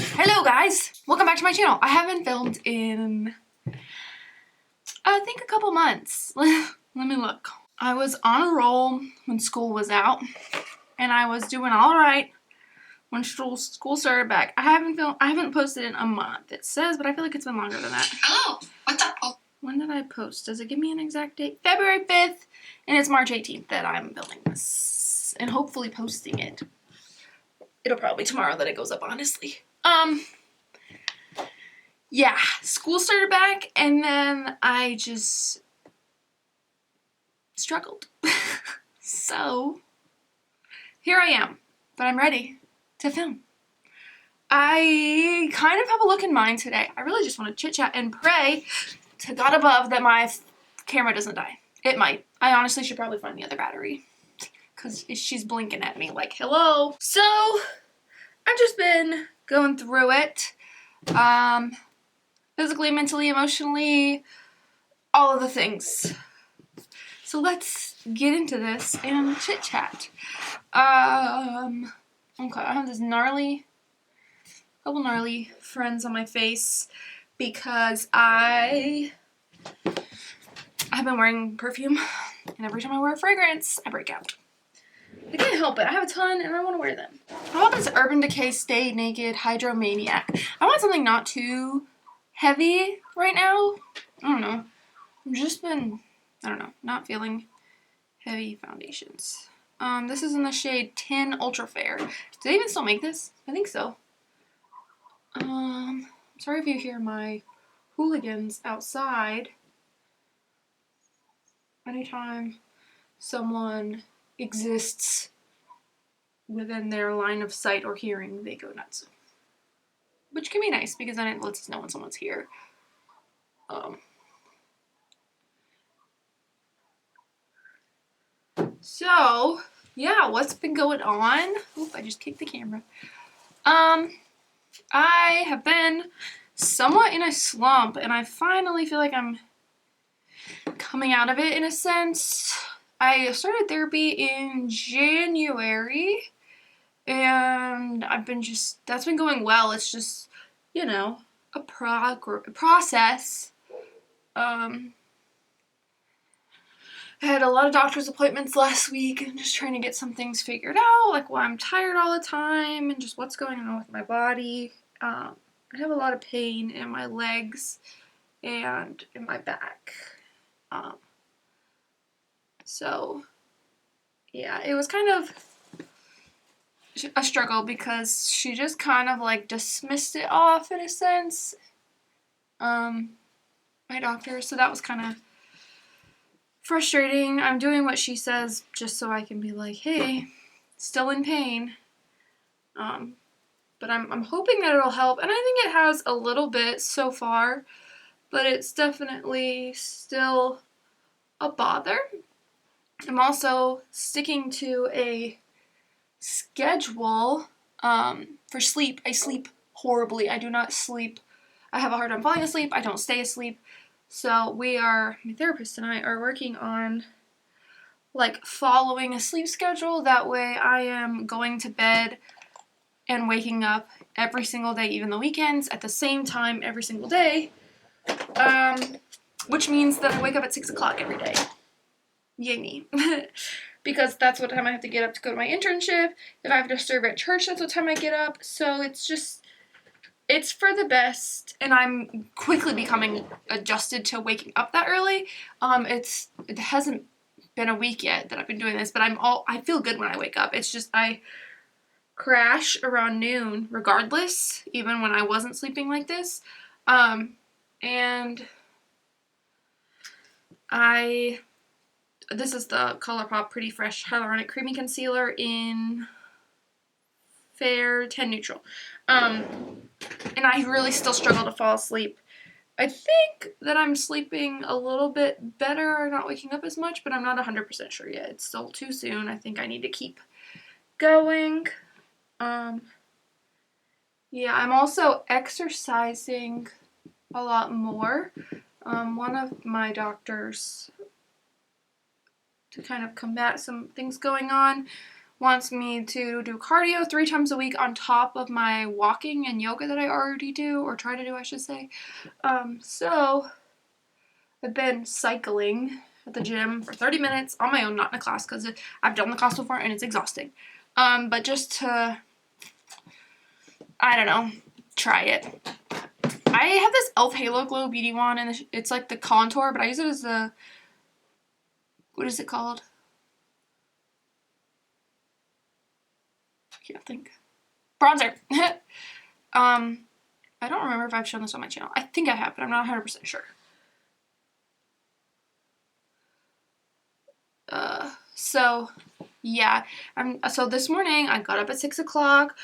Hello guys! Welcome back to my channel. I haven't filmed in, I think, a couple months. Let me look. I was on a roll when school was out, and I was doing alright when school started back. I haven't posted in a month, it says, but I feel like it's been longer than that. Oh, what's up? Oh. When did I post? Does it give me an exact date? February 5th, and it's March 18th that I'm filming this, and hopefully posting it. It'll probably be tomorrow that it goes up, honestly. Yeah, school started back, and then I just struggled. So, here I am, but I'm ready to film. I kind of have a look in mind today. I really just want to chit-chat and pray to God above that my camera doesn't die. It might. I honestly should probably find the other battery, because she's blinking at me like, hello. So, I've just been going through it. Physically, mentally, emotionally, all of the things. So let's get into this and chit chat. Okay, I have this couple gnarly friends on my face because I have been wearing perfume, and every time I wear a fragrance, I break out. I can't help it. I have a ton and I want to wear them. How about this Urban Decay Stay Naked Hydromaniac? I want something not too heavy right now. I don't know. I've just been, not feeling heavy foundations. This is in the shade 10 Ultra Fair. Do they even still make this? I think so. Sorry if you hear my hooligans outside. Anytime someone exists within their line of sight or hearing, they go nuts. Which can be nice, because then it lets us know when someone's here. So, yeah, what's been going on? Oop, I just kicked the camera. I have been somewhat in a slump, and I finally feel like I'm coming out of it in a sense. I started therapy in January, and that's been going well. It's just, a process. I had a lot of doctor's appointments last week and just trying to get some things figured out, like why I'm tired all the time and just what's going on with my body. I have a lot of pain in my legs and in my back. So, yeah, it was kind of a struggle because she just kind of like dismissed it off in a sense, my doctor, so that was kind of frustrating. I'm doing what she says just so I can be like, hey, still in pain, but I'm hoping that it'll help, and I think it has a little bit so far, but it's definitely still a bother. I'm also sticking to a schedule for sleep. I sleep horribly. I do not sleep. I have a hard time falling asleep. I don't stay asleep. So my therapist and I are working on like following a sleep schedule. That way I am going to bed and waking up every single day, even the weekends, at the same time every single day. Which means that I wake up at 6 o'clock every day. Yay me. Because that's what time I have to get up to go to my internship. If I have to serve at church, that's what time I get up. So it's for the best, and I'm quickly becoming adjusted to waking up that early. It hasn't been a week yet that I've been doing this, but I feel good when I wake up. It's just I crash around noon regardless, even when I wasn't sleeping like this. And this is the ColourPop Pretty Fresh Hyaluronic Creamy Concealer in Fair 10 Neutral. And I really still struggle to fall asleep. I think that I'm sleeping a little bit better or not waking up as much, but I'm not 100% sure yet. It's still too soon. I think I need to keep going. Yeah, I'm also exercising a lot more. One of my doctors, to kind of combat some things going on, wants me to do cardio 3 times a week on top of my walking and yoga that I already do, or try to do, I should say. So I've been cycling at the gym for 30 minutes on my own, not in a class, because I've done the class before and it's exhausting. But just to, I don't know, try it. I have this e.l.f. Halo Glow Beauty Wand, and it's like the contour, but I use it as the, what is it called? I can't think. Bronzer. I don't remember if I've shown this on my channel. I think I have, but I'm not 100% sure. So yeah, so this morning I got up at 6 o'clock,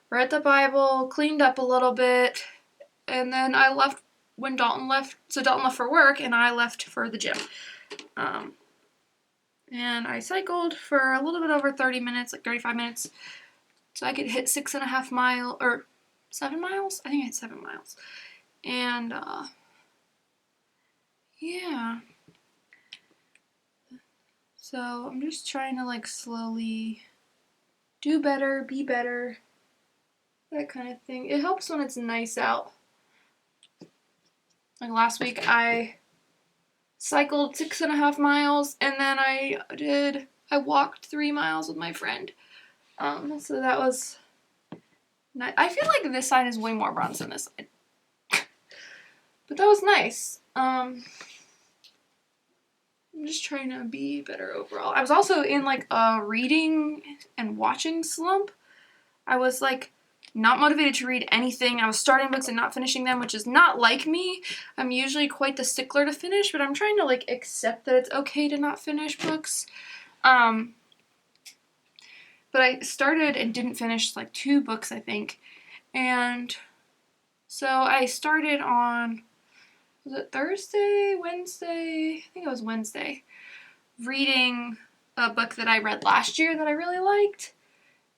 read the Bible, cleaned up a little bit, and then I left when Dalton left. So Dalton left for work, and I left for the gym. And I cycled for a little bit over 30 minutes, like 35 minutes, so I could hit 6.5 miles, or 7 miles? I think I hit 7 miles. And, yeah. So I'm just trying to, like, slowly do better, be better, that kind of thing. It helps when it's nice out. Like last week I cycled 6.5 miles, and then I walked 3 miles with my friend. So that was nice. I feel like this side is way more bronze than this side. But that was nice. I'm just trying to be better overall. I was also in like a reading and watching slump. I was like not motivated to read anything. I was starting books and not finishing them, which is not like me. I'm usually quite the stickler to finish, but I'm trying to like accept that it's okay to not finish books. But I started and didn't finish like 2 books, I think. And so I started on, was it Thursday, Wednesday? I think it was Wednesday. Reading a book that I read last year that I really liked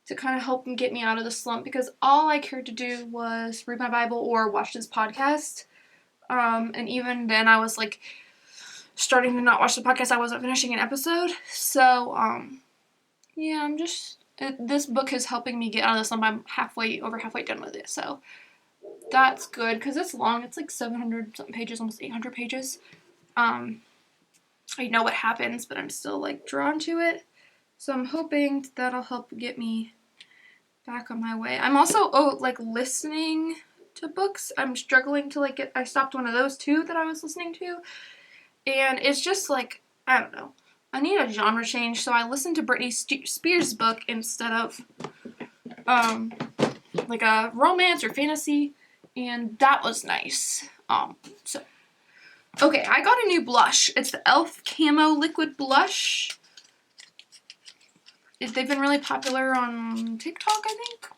to kind of help get me out of the slump, because all I cared to do was read my Bible or watch this podcast. And even then I was like starting to not watch the podcast. I wasn't finishing an episode. So, yeah, this book is helping me get out of the slump. I'm over halfway done with it. So that's good, because it's long. It's like 700 something pages, almost 800 pages. I know what happens, but I'm still like drawn to it. So I'm hoping that'll help get me back on my way. I'm also like listening to books. I'm struggling to like I stopped one of those too that I was listening to, and it's just like, I don't know, I need a genre change, so I listened to Britney Spears' book instead of like a romance or fantasy, and that was nice. So okay, I got a new blush. It's the e.l.f. Camo Liquid Blush. They've been really popular on TikTok, I think.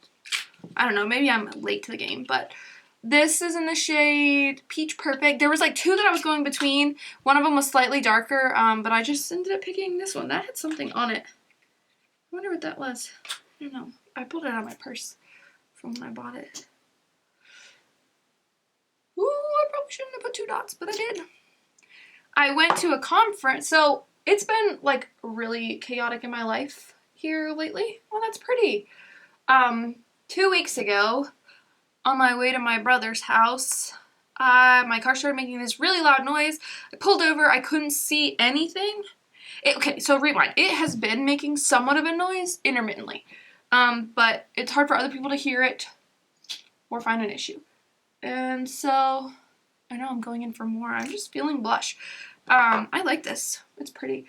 I don't know, maybe I'm late to the game, but this is in the shade Peach Perfect. There was like 2 that I was going between. One of them was slightly darker, but I just ended up picking this one. That had something on it. I wonder what that was. I don't know. I pulled it out of my purse from when I bought it. Ooh, I probably shouldn't have put 2 dots, but I did. I went to a conference, so it's been like really chaotic in my life here lately. Well, that's pretty. 2 weeks ago, on my way to my brother's house, my car started making this really loud noise. I pulled over. I couldn't see anything. Okay, so rewind. It has been making somewhat of a noise intermittently, but it's hard for other people to hear it or find an issue. And so I know I'm going in for more. I'm just feeling blush. I like this. It's pretty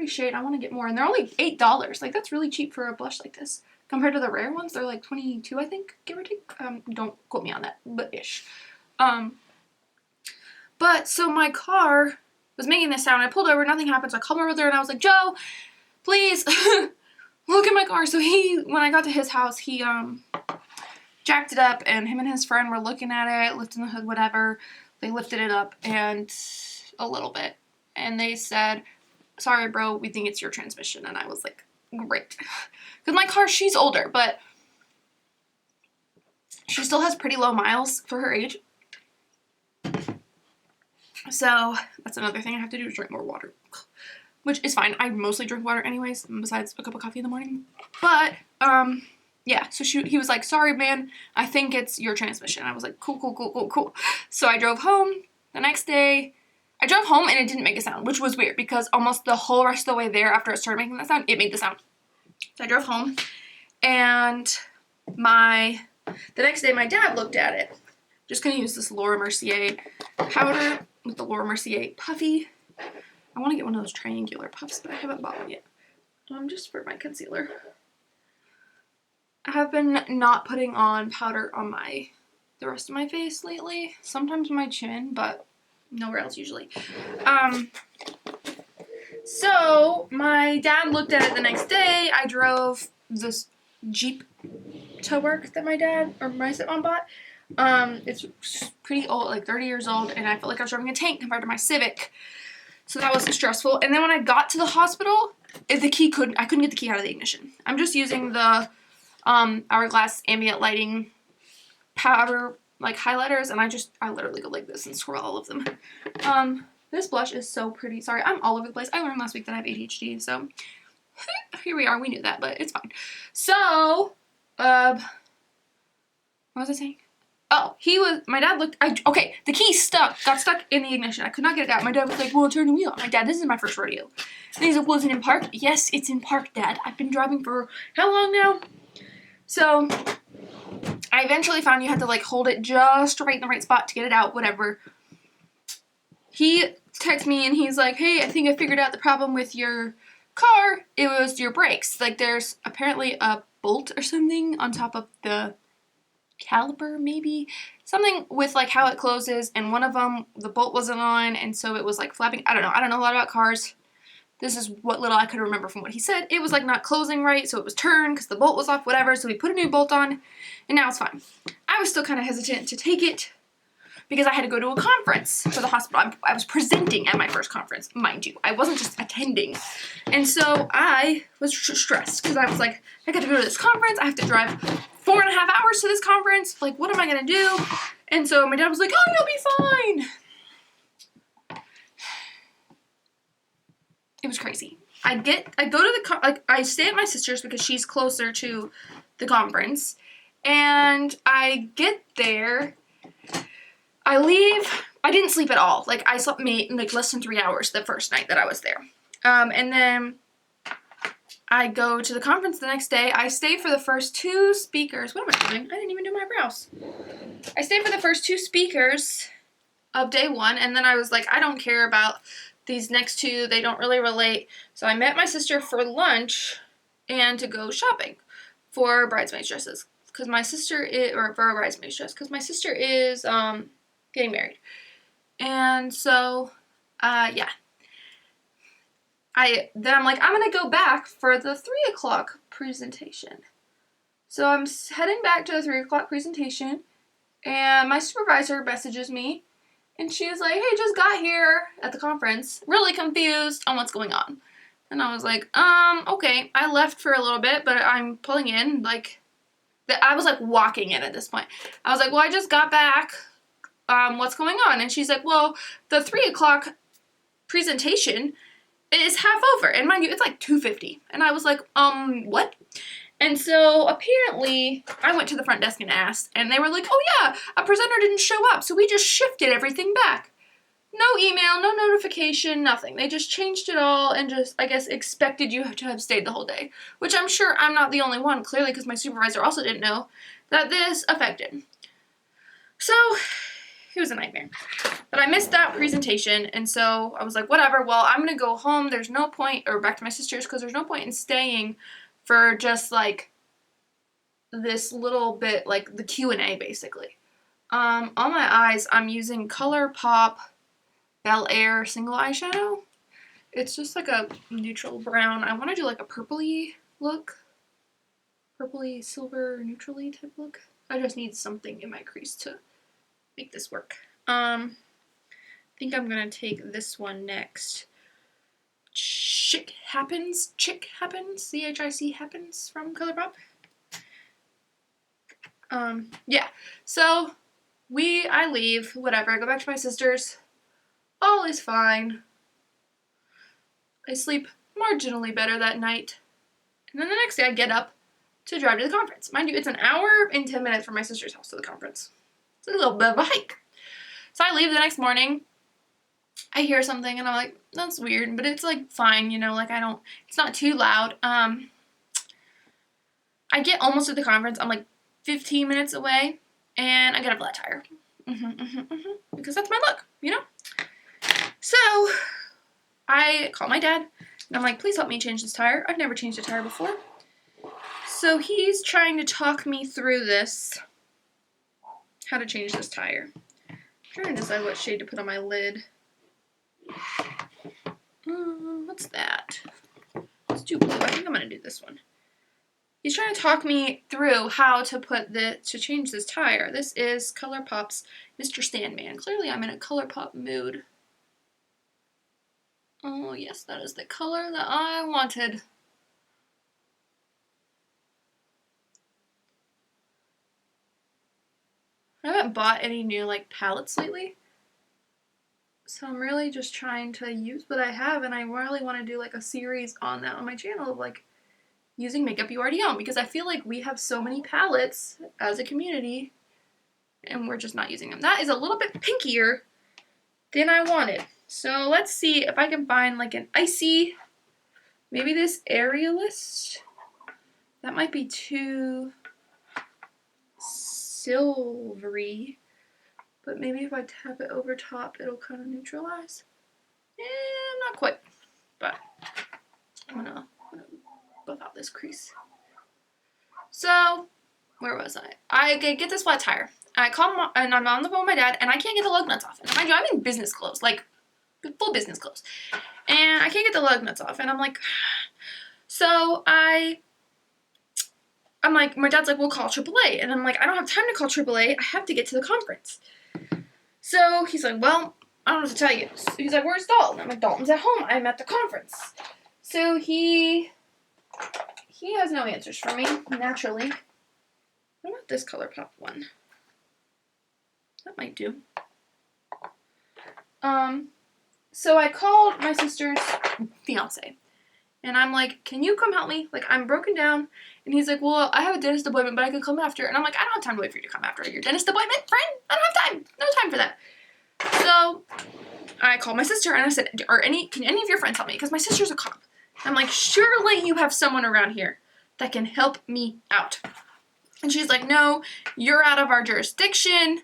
shade. I want to get more, and they're only $8. Like, that's really cheap for a blush like this. Compared to the rare ones, they're like $22, I think, give or take. Don't quote me on that, but ish. But so my car was making this sound. I pulled over, nothing happened. So I called my brother and I was like, Joe, please look at my car. So when I got to his house, he jacked it up, and him and his friend were looking at it, lifting the hood, whatever. They lifted it up and a little bit, and they said, sorry, bro, we think it's your transmission. And I was like, great. Because my car, she's older, but she still has pretty low miles for her age. So that's another thing I have to do, is drink more water. which is fine. I mostly drink water anyways, besides a cup of coffee in the morning. But, yeah, so he was like, sorry, man, I think it's your transmission. I was like, cool, cool, cool, cool, cool. So I drove home the next day. I drove home and it didn't make a sound, which was weird because almost the whole rest of the way there after it started making that sound, it made the sound. So I drove home and the next day my dad looked at it. Just gonna use this Laura Mercier powder with the Laura Mercier puffy. I want to get one of those triangular puffs, but I haven't bought one yet. Just for my concealer. I have been not putting on powder on the rest of my face lately. Sometimes my chin, but nowhere else usually. So my dad looked at it the next day. I drove this Jeep to work that my stepmom bought. It's pretty old, like 30 years old, and I felt like I was driving a tank compared to my Civic. So that was stressful. And then when I got to the hospital, I couldn't get the key out of the ignition. I'm just using the Hourglass ambient lighting powder, like highlighters, and I literally go like this and swirl all of them. This blush is so pretty. Sorry, I'm all over the place. I learned last week that I have ADHD, so here we are. We knew that, but it's fine. So, what was I saying? Oh, my dad looked, okay, the key got stuck in the ignition. I could not get it out. My dad was like, well, turn the wheel. My dad, this is my first rodeo. And he's like, well, is it in park? Yes, it's in park, Dad. I've been driving for how long now? So, I eventually found you had to, like, hold it just right in the right spot to get it out, whatever. He texted me and he's like, hey, I think I figured out the problem with your car. It was your brakes. Like, there's apparently a bolt or something on top of the caliper, maybe something with like how it closes, and one of them the bolt wasn't on, and so it was like flapping. I don't know a lot about cars. This is what little I could remember from what he said. It was like not closing right, so it was turned because the bolt was off, whatever. So we put a new bolt on and now it's fine. I was still kind of hesitant to take it because I had to go to a conference for the hospital. I was presenting at my first conference, mind you. I wasn't just attending. And so I was stressed because I was like, I got to go to this conference. I have to drive 4.5 hours to this conference. Like, what am I going to do? And so my dad was like, oh, you'll be fine. It was crazy. I go to I stay at my sister's because she's closer to the conference. And I get there. I leave. I didn't sleep at all. Like, I slept like less than 3 hours the first night that I was there. And then I go to the conference the next day. I stay for the first 2 speakers. What am I doing? I didn't even do my brows. I stayed for the first 2 speakers of day 1, and then I was like, I don't care about these next 2. They don't really relate. So I met my sister for lunch and to go shopping for bridesmaids dresses. Because my sister is, or for a bridesmaid's dress, because my sister is getting married. And so, yeah. Then I'm like, I'm going to go back for the 3 o'clock presentation. So I'm heading back to the 3 o'clock presentation, and my supervisor messages me, and she was like, hey, just got here at the conference, really confused on what's going on. And I was like, okay. I left for a little bit, but I'm pulling in, like, I was like walking in at this point. I was like, well, I just got back. What's going on? And she's like, well, the 3 o'clock presentation is half over. And mind you, it's like 2:50. And I was like, what? And so apparently I went to the front desk and asked, and they were like, oh yeah, a presenter didn't show up. So we just shifted everything back. No email, no notification, nothing. They just changed it all and just, I guess, expected you to have stayed the whole day. Which I'm sure I'm not the only one, clearly, because my supervisor also didn't know that this affected. So, it was a nightmare. But I missed that presentation, and so I was like, whatever, well, I'm going to go home. There's no point, or back to my sister's, because there's no point in staying for just, like, this little bit, like, the Q&A, basically. On my eyes, I'm using ColourPop Bel Air single eyeshadow. It's just like a neutral brown. I want to do like a purpley look. Purpley, silver, neutrally type look. I just need something in my crease to make this work. I think I'm going to take this one next. Chick Happens, C-H-I-C Happens from ColourPop. Yeah, so I leave, whatever. I go back to my sister's. All is fine. I sleep marginally better that night. And then the next day I get up to drive to the conference. Mind you, it's an hour and 10 minutes from my sister's house to the conference. It's a little bit of a hike. So I leave the next morning. I hear something and I'm like, that's weird, but it's like fine, you know, like it's not too loud. I get almost to the conference. I'm like 15 minutes away and I get a flat tire. Because that's my luck, you know? So I call my dad and I'm like, please help me change this tire. I've never changed a tire before. So he's trying to talk me through this, how to change this tire. I'm trying to decide what shade to put on my lid. What's that? Let's do blue. I think I'm going to do this one. He's trying to talk me through how to change this tire. This is ColourPop's Mr. Sandman. Clearly I'm in a ColourPop mood. Oh yes, that is the color that I wanted. I haven't bought any new like palettes lately. So I'm really just trying to use what I have, and I really want to do like a series on that on my channel of like using makeup you already own, because I feel like we have so many palettes as a community and we're just not using them. That is a little bit pinkier than I wanted. So let's see if I can find like an icy, maybe this Aerialist. That might be too silvery, but maybe if I tap it over top, it'll kind of neutralize. Not quite, but I'm gonna buff out this crease. So, where was I? I get this flat tire. I call Mom, and I'm on the phone with my dad, and I can't get the lug nuts off. And mind you, I'm in business clothes, like full business clothes, and I can't get the lug nuts off. And I'm like, so I'm like, my dad's like, we'll call AAA. And I'm like, I don't have time to call AAA. I have to get to the conference. So he's like, well, I don't know what to tell you. So he's like, where's Dalton? I'm like, Dalton's at home. I'm at the conference. So he has no answers for me, naturally. What about this ColourPop one? That might do. So I called my sister's fiance. And I'm like, can you come help me? Like, I'm broken down. And he's like, well, I have a dentist appointment, but I can come after. And I'm like, I don't have time to wait for you to come after your dentist appointment, friend. I don't have time. No time for that. So I called my sister and I said, can any of your friends help me? Because my sister's a cop. I'm like, surely you have someone around here that can help me out. And she's like, no, you're out of our jurisdiction.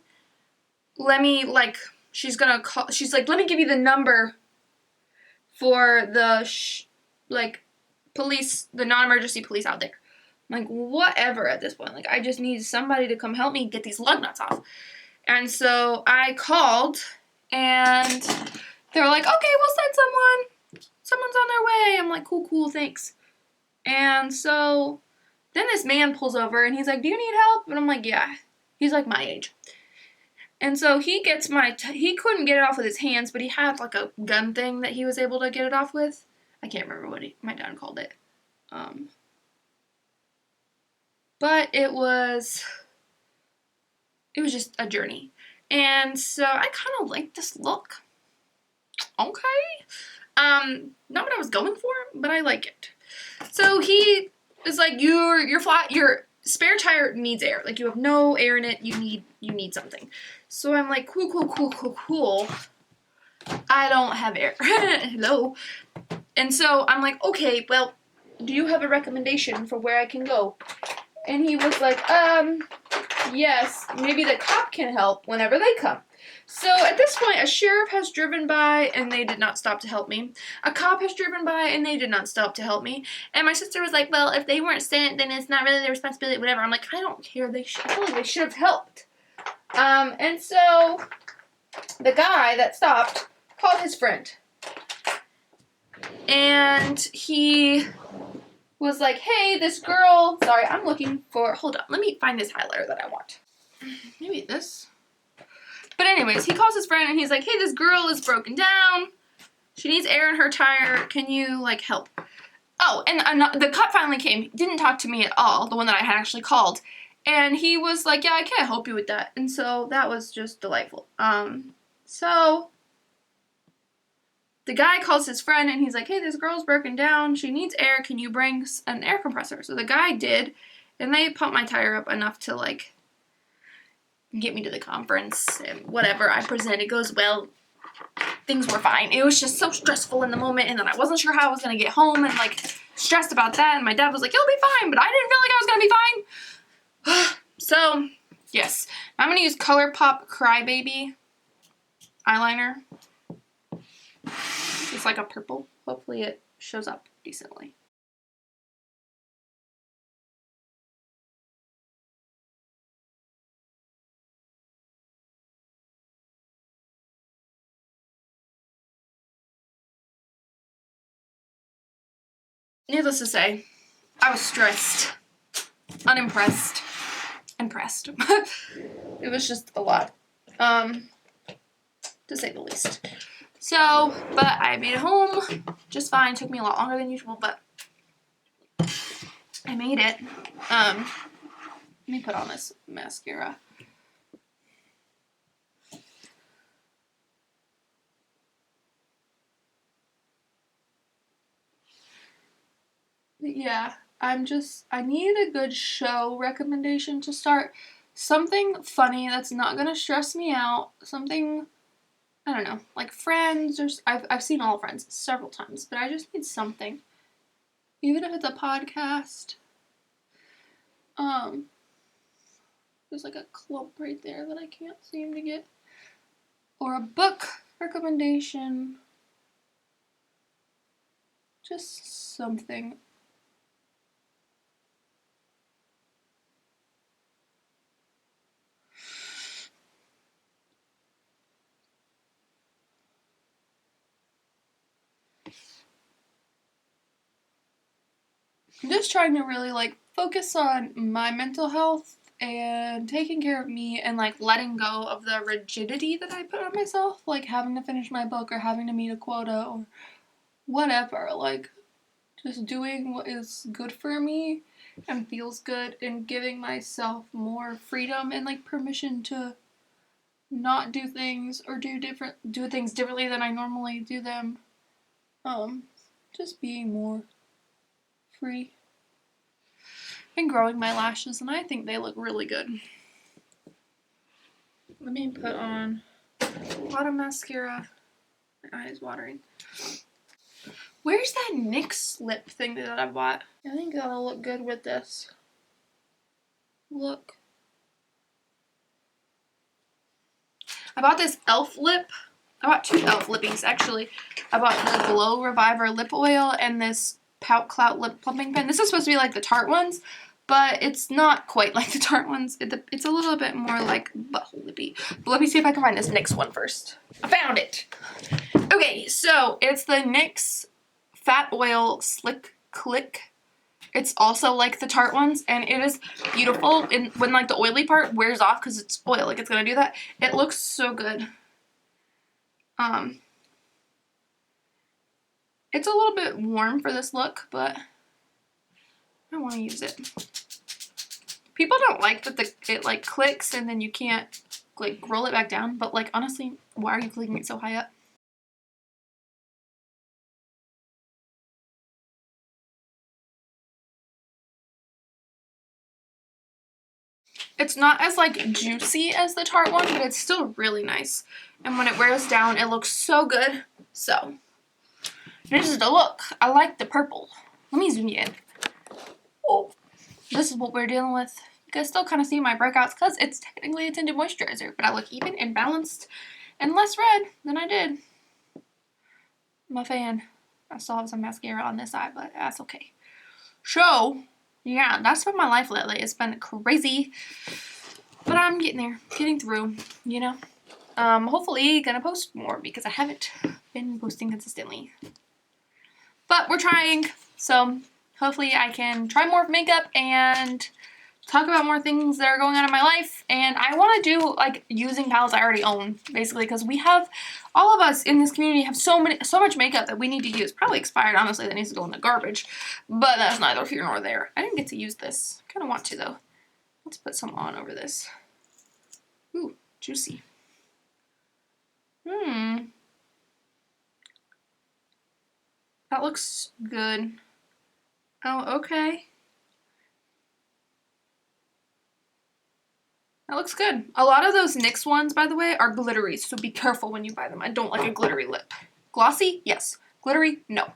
Let me, like, she's going to call. She's like, let me give you the number for the police, the non-emergency police out there. I'm like, whatever at this point. Like, I just need somebody to come help me get these lug nuts off. And so I called, and they were like, okay, we'll send someone. Someone's on their way. I'm like, cool, thanks. And so then this man pulls over, and he's like, do you need help? And I'm like, yeah. He's like my age. And so he gets he couldn't get it off with his hands, but he had like a gun thing that he was able to get it off with. I can't remember what my dad called it. But it was just a journey. And so I kind of like this look. Okay. Not what I was going for, but I like it. So he is like, your spare tire needs air. Like, you have no air in it. You need something. So I'm like, cool. I don't have air. Hello. And so I'm like, okay, well, do you have a recommendation for where I can go? And he was like, yes, maybe the cop can help whenever they come. So at this point, a sheriff has driven by, and they did not stop to help me. A cop has driven by, and they did not stop to help me. And my sister was like, well, if they weren't sent, then it's not really their responsibility, whatever. I'm like, I don't care. I feel like they should have helped. And so the guy that stopped called his friend. And he was like, hey, this girl, sorry, I'm looking for, hold on, let me find this highlighter that I want. Maybe this. But anyways, he calls his friend and he's like, hey, this girl is broken down. She needs air in her tire. Can you, like, help? Oh, and the cop finally came. Didn't talk to me at all, the one that I had actually called. And he was like, yeah, I can't help you with that. And so that was just delightful. So the guy calls his friend and he's like, hey, this girl's broken down. She needs air. Can you bring an air compressor? So the guy did, and they pumped my tire up enough to, like, get me to the conference. And whatever, I presented goes well. Things were fine. It was just so stressful in the moment, and then I wasn't sure how I was going to get home and, like, stressed about that. And my dad was like, you'll be fine, but I didn't feel like I was going to be fine. So, yes. I'm going to use ColourPop Crybaby eyeliner. It's like a purple. Hopefully it shows up decently. Needless to say, I was stressed, unimpressed, impressed. It was just a lot, to say the least. So, but I made it home just fine. It took me a lot longer than usual, but I made it. Let me put on this mascara. Yeah, I need a good show recommendation to start. Something funny that's not gonna stress me out. Something, I don't know, like Friends, or I've seen all Friends several times, but I just need something. Even if it's a podcast. There's like a clump right there that I can't seem to get. Or a book recommendation. Just something. I'm just trying to really, like, focus on my mental health and taking care of me and, like, letting go of the rigidity that I put on myself, like having to finish my book or having to meet a quota or whatever. Like, just doing what is good for me and feels good and giving myself more freedom and, like, permission to not do things or do things differently than I normally do them. Just being more free. Been growing my lashes and I think they look really good. Let me put on a lot of mascara. My eye is watering. Where's that NYX lip thing that I bought? I think that'll look good with this. Look. I bought this e.l.f. lip. I bought two e.l.f. lippies actually. I bought the Glow Reviver lip oil and this Pout Clout lip plumping pen. This is supposed to be like the Tarte ones, but it's not quite like the Tarte ones. It's a little bit more like butthole lippy. But let me see if I can find this NYX one first. I found it! Okay, so it's the NYX Fat Oil Slick Click. It's also like the Tarte ones, and it is beautiful. And when, like, the oily part wears off, because it's oil, like, it's gonna do that. It looks so good. It's a little bit warm for this look, but I want to use it. People don't like that it like clicks and then you can't, like, roll it back down, but, like, honestly, why are you clicking it so high up? It's not as, like, juicy as the Tarte one, but it's still really nice. And when it wears down, it looks so good. So, this is the look. I like the purple. Let me zoom you in. Oh, this is what we're dealing with. You guys still kind of see my breakouts because it's technically a tinted moisturizer, but I look even and balanced and less red than I did. I'm a fan. I still have some mascara on this eye, but that's okay. So, yeah, that's been my life lately. It's been crazy, but I'm getting there, getting through, you know. Hopefully gonna post more because I haven't been posting consistently. But we're trying, so hopefully I can try more makeup and talk about more things that are going on in my life. And I want to do, like, using palettes I already own, basically, because we have, all of us in this community have so much makeup that we need to use. Probably expired, honestly, that needs to go in the garbage. But that's neither here nor there. I didn't get to use this. I kind of want to, though. Let's put some on over this. Ooh, juicy. That looks good. Oh, okay. That looks good. A lot of those NYX ones, by the way, are glittery, so be careful when you buy them. I don't like a glittery lip. Glossy? Yes. Glittery? No.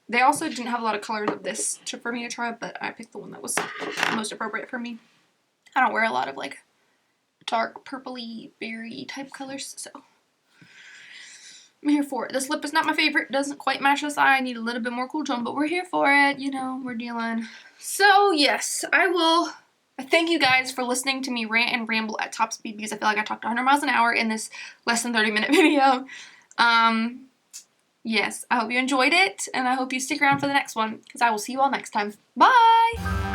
They also didn't have a lot of colors of this for me to try, but I picked the one that was most appropriate for me. I don't wear a lot of like dark purpley berry type colors, so I'm here for it. This lip is not my favorite. Doesn't quite match this eye. I need a little bit more cool tone, but we're here for it. You know, we're dealing. So yes, I thank you guys for listening to me rant and ramble at top speed because I feel like I talked 100 miles an hour in this less than 30-minute video. Yes, I hope you enjoyed it, and I hope you stick around for the next one because I will see you all next time. Bye!